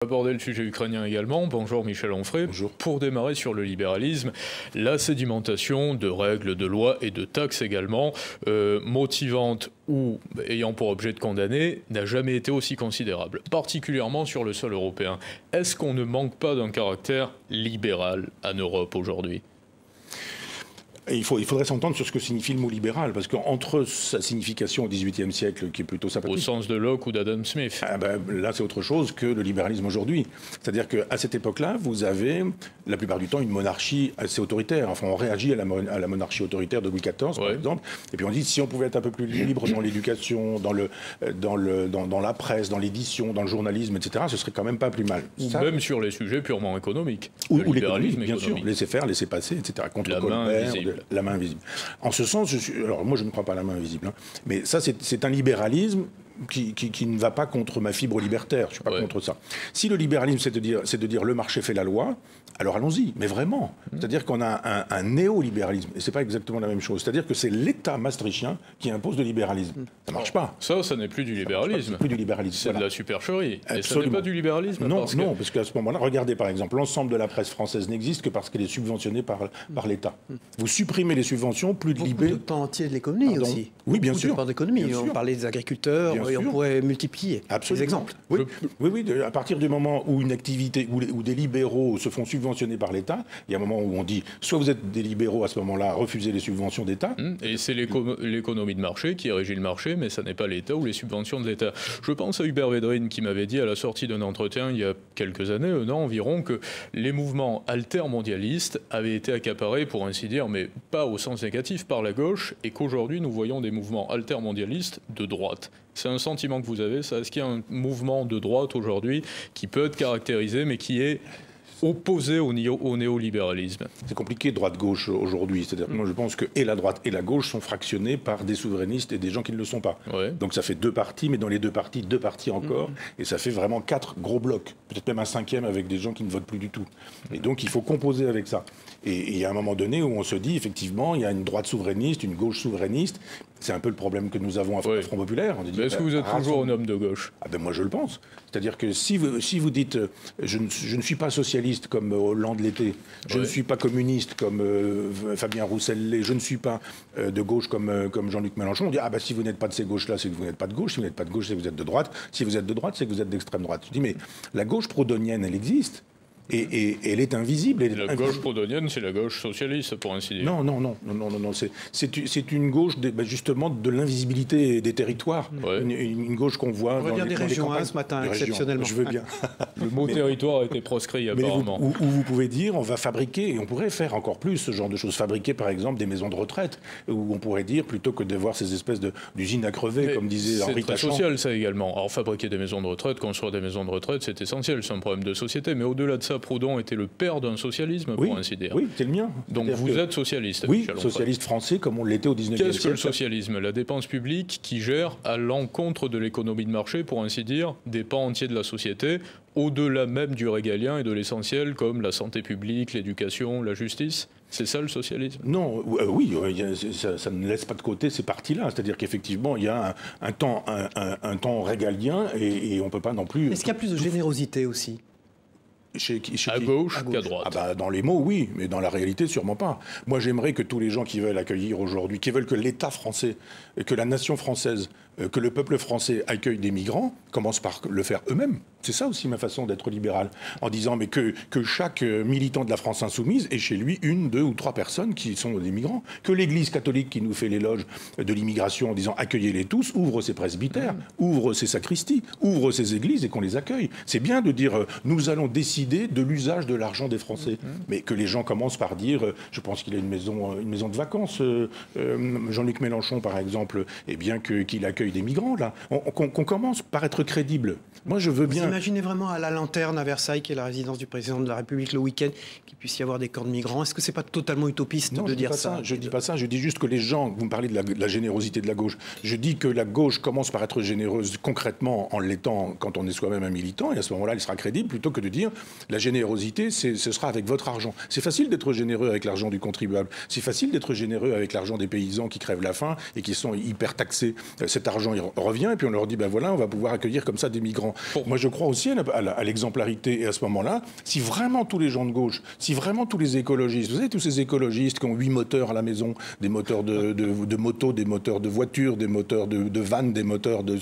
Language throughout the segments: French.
Aborder le sujet ukrainien également. Bonjour Michel Onfray. Bonjour. Pour démarrer sur le libéralisme, la sédimentation de règles, de lois et de taxes également, motivante ou ayant pour objet de condamner, n'a jamais été aussi considérable, particulièrement sur le sol européen. Est-ce qu'on ne manque pas d'un caractère libéral en Europe aujourd'hui ? Il faudrait s'entendre sur ce que signifie le mot libéral, parce qu'entre sa signification au XVIIIe siècle, qui est plutôt sympathique... Au sens de Locke ou d'Adam Smith. Là, c'est autre chose que le libéralisme aujourd'hui. C'est-à-dire qu'à cette époque-là, vous avez, la plupart du temps, une monarchie assez autoritaire. Enfin, on réagit à la monarchie autoritaire de Louis XIV, par exemple, et puis on dit, si on pouvait être un peu plus libre dans l'éducation, dans la presse, dans l'édition, dans le journalisme, etc., ce serait quand même pas plus mal. Ou même sur les sujets purement économiques. Ou l'économie, bien sûr, laisser faire, laisser passer, etc. Contre Colbert, la main invisible. En ce sens, alors moi je ne crois pas à la main invisible, hein, mais ça c'est un libéralisme qui ne va pas contre ma fibre libertaire. Je ne suis pas contre ça. Si le libéralisme c'est de dire le marché fait la loi, alors allons-y, mais vraiment. C'est-à-dire qu'on a un néolibéralisme, et c'est pas exactement la même chose. C'est-à-dire que c'est l'État maastrichtien qui impose le libéralisme. Ça marche pas. Ça n'est plus du libéralisme. C'est plus du libéralisme. C'est de la supercherie. Absolument. Et ça n'est pas du libéralisme. Non, parce qu'à ce moment-là, regardez par exemple, l'ensemble de la presse française n'existe que parce qu'elle est subventionnée par l'État. Vous supprimez les subventions, plus de libé. Beaucoup de temps entier de l'économie aussi. Oui, bien sûr. Beaucoup de d'économie. On parlait des agriculteurs, et on pourrait multiplier les exemples. Oui, à partir du moment où une activité, où des libéraux se font subventionner par l'État, il y a un moment où on dit, soit vous êtes des libéraux à ce moment-là, refusez les subventions d'État. Et c'est l'économie de marché qui régit le marché, mais ça n'est pas l'État ou les subventions de l'État. Je pense à Hubert Védrine qui m'avait dit à la sortie d'un entretien il y a quelques années, un an environ, que les mouvements altermondialistes avaient été accaparés, pour ainsi dire, mais pas au sens négatif, par la gauche, et qu'aujourd'hui nous voyons des mouvements altermondialistes de droite. C'est un sentiment que vous avez, ça? Est-ce qu'il y a un mouvement de droite aujourd'hui qui peut être caractérisé, mais qui est opposé au néolibéralisme? C'est compliqué droite-gauche aujourd'hui. C'est-à-dire que moi je pense que et la droite et la gauche sont fractionnés par des souverainistes et des gens qui ne le sont pas. Donc ça fait deux partis, mais dans les deux partis encore. Et ça fait vraiment 4 gros blocs. Peut-être même un 5e avec des gens qui ne votent plus du tout. Et donc il faut composer avec ça. Et il y a un moment donné où on se dit, effectivement, il y a une droite souverainiste, une gauche souverainiste. C'est un peu le problème que nous avons à Front Populaire. Mais est-ce que vous êtes toujours un homme de gauche? Moi, je le pense. C'est-à-dire que si vous dites je ne suis pas socialiste comme Hollande l'était, je ne suis pas communiste comme Fabien Roussel, je ne suis pas de gauche comme Jean-Luc Mélenchon, on dit si vous n'êtes pas de ces gauches-là, c'est que vous n'êtes pas de gauche. Si vous n'êtes pas de gauche, c'est que vous êtes de droite. Si vous êtes de droite, c'est que vous êtes d'extrême droite. Je dis mais la gauche proudhonienne, elle existe. Et elle est invisible. La gauche proudhonienne, c'est la gauche socialiste, pour ainsi dire. Non. C'est une gauche justement de l'invisibilité des territoires. Une gauche qu'on voit on va dire des régions ce matin, exceptionnellement. Je veux bien. Le mot territoire a été proscrit apparemment. Où vous pouvez dire, on va fabriquer, et on pourrait faire encore plus ce genre de choses. Fabriquer par exemple des maisons de retraite, où on pourrait dire, plutôt que de voir ces espèces d'usines à crever, comme disait Henri Tachant. C'est très social ça également. Alors fabriquer des maisons de retraite, construire des maisons de retraite, c'est essentiel, c'est un problème de société. Mais au-delà de ça, Proudhon était le père d'un socialisme, pour ainsi dire. Oui, c'est le mien. Donc vous êtes socialiste. Oui, socialiste français comme on l'était au 19e siècle. Qu'est-ce que le socialisme? La dépense publique qui gère à l'encontre de l'économie de marché, pour ainsi dire, des pans entiers de la société, au-delà même du régalien et de l'essentiel, comme la santé publique, l'éducation, la justice. C'est ça le socialisme? Non, oui, ça ne laisse pas de côté ces parties-là. C'est-à-dire qu'effectivement, il y a un temps régalien et on ne peut pas non plus... Est-ce qu'il y a plus de générosité aussi? À gauche qu'à droite. Dans les mots, oui, mais dans la réalité, sûrement pas. Moi, j'aimerais que tous les gens qui veulent accueillir aujourd'hui, qui veulent que l'État français, que la nation française, que le peuple français accueille des migrants, commencent par le faire eux-mêmes. C'est ça aussi ma façon d'être libéral. En disant mais que chaque militant de la France insoumise ait chez lui 1, 2 ou 3 personnes qui sont des migrants. Que l'Église catholique qui nous fait l'éloge de l'immigration en disant accueillez-les tous, ouvre ses presbytères, ouvre ses sacristies, ouvre ses églises et qu'on les accueille. C'est bien de dire nous allons décider de l'usage de l'argent des Français. Mais que les gens commencent par dire je pense qu'il a une maison de vacances, Jean-Luc Mélenchon par exemple, et bien qu'il accueille des migrants là. Qu'on commence par être crédible. Moi je veux bien... Vous imaginez vraiment à la Lanterne à Versailles, qui est la résidence du président de la République, le week-end, qu'il puisse y avoir des camps de migrants? Est-ce que c'est pas totalement utopiste de dire ça? Je dis pas ça. Je dis juste que les gens, vous me parlez de la générosité de la gauche. Je dis que la gauche commence par être généreuse concrètement en l'étant quand on est soi-même un militant, et à ce moment-là, elle sera crédible, plutôt que de dire la générosité, ce sera avec votre argent. C'est facile d'être généreux avec l'argent du contribuable. C'est facile d'être généreux avec l'argent des paysans qui crèvent la faim et qui sont hyper taxés. Cet argent l'argent revient, et puis on leur dit, ben voilà, on va pouvoir accueillir comme ça des migrants. Moi, je crois aussi à l'exemplarité, et à ce moment-là, si vraiment tous les gens de gauche, si vraiment tous les écologistes, vous savez, tous ces écologistes qui ont 8 moteurs à la maison, des moteurs de moto, des moteurs de voitures, des moteurs de vannes, des moteurs de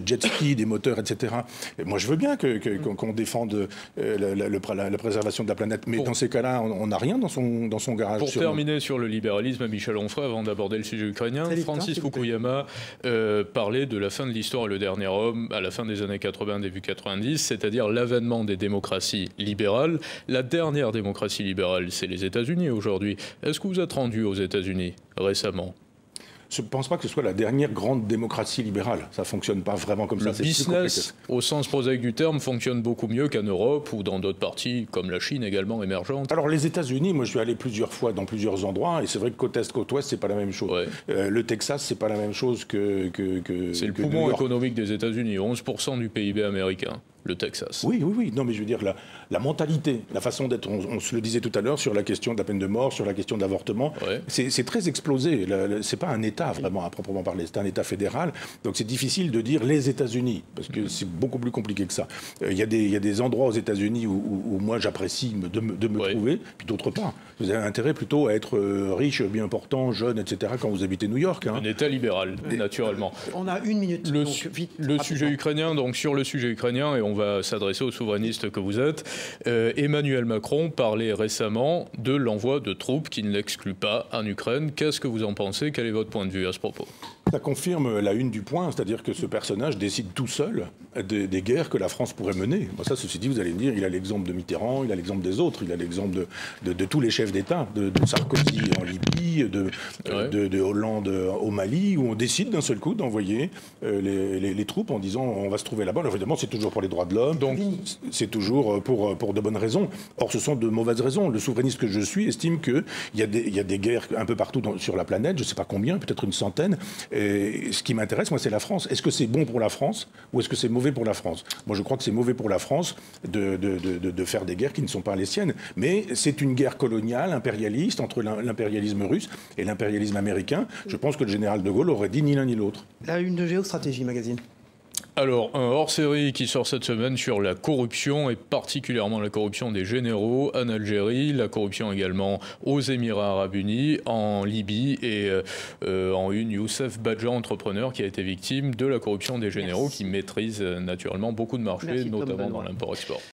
jet ski, des moteurs, etc. Et moi, je veux bien qu'on défende la préservation de la planète, mais dans ces cas-là, on n'a rien dans son garage. Pour terminer sur le libéralisme, Michel Onfray, avant d'aborder le sujet ukrainien, Francis Fukuyama parlait de la fin de l'histoire et le dernier homme à la fin des années 80, début 90, c'est-à-dire l'avènement des démocraties libérales. La dernière démocratie libérale, c'est les États-Unis aujourd'hui. Est-ce que vous êtes rendu aux États-Unis récemment ? Je ne pense pas que ce soit la dernière grande démocratie libérale. Ça ne fonctionne pas vraiment comme ça. Le business, au sens prosaïque du terme, fonctionne beaucoup mieux qu'en Europe ou dans d'autres parties, comme la Chine également émergente. Alors les États-Unis, moi je suis allé plusieurs fois dans plusieurs endroits, et c'est vrai que côte est, côte ouest, c'est pas la même chose. Ouais. Le Texas, c'est pas la même chose que c'est le poumon économique des États-Unis, 11% du PIB américain. Le Texas. Oui. Non, mais je veux dire, la mentalité, la façon d'être, on se le disait tout à l'heure, sur la question de la peine de mort, sur la question de l'avortement, c'est très explosé. C'est pas un État, vraiment, à proprement parler. C'est un État fédéral. Donc, c'est difficile de dire les États-Unis, parce que c'est beaucoup plus compliqué que ça. Il y a des endroits aux États-Unis où moi, j'apprécie de me trouver, puis d'autres pas. Vous avez intérêt plutôt à être riche, bien portant, jeune, etc., quand vous habitez New York. Un État libéral, naturellement. On a une minute. Le sujet ukrainien, donc sur le sujet ukrainien, et on va s'adresser aux souverainistes que vous êtes. Emmanuel Macron parlait récemment de l'envoi de troupes qui ne l'exclut pas en Ukraine. Qu'est-ce que vous en pensez? Quel est votre point de vue à ce propos? Ça confirme la une du point, c'est-à-dire que ce personnage décide tout seul des guerres que la France pourrait mener. Bon, ça, ceci dit, vous allez me dire, il a l'exemple de Mitterrand, il a l'exemple des autres, il a l'exemple de tous les chefs d'État, de Sarkozy en Libye, de Hollande au Mali, où on décide d'un seul coup d'envoyer les troupes en disant on va se trouver là-bas. Alors évidemment, c'est toujours pour les droits de l'homme, donc c'est toujours pour de bonnes raisons. Or, ce sont de mauvaises raisons. Le souverainiste que je suis estime qu'il y a des guerres un peu partout sur la planète, je ne sais pas combien, peut-être une centaine. Et ce qui m'intéresse, moi, c'est la France. Est-ce que c'est bon pour la France ou est-ce que c'est mauvais pour la France? Moi, je crois que c'est mauvais pour la France de faire des guerres qui ne sont pas les siennes. Mais c'est une guerre coloniale, impérialiste, entre l'impérialisme russe et l'impérialisme américain. Je pense que le général de Gaulle aurait dit ni l'un ni l'autre. La une de Géostratégie Magazine. Alors, un hors-série qui sort cette semaine sur la corruption, et particulièrement la corruption des généraux en Algérie, la corruption également aux Émirats Arabes Unis, en Libye, et en une, Youssef Badja, entrepreneur, qui a été victime de la corruption des généraux, qui maîtrise naturellement beaucoup de marchés, notamment dans l'import-export.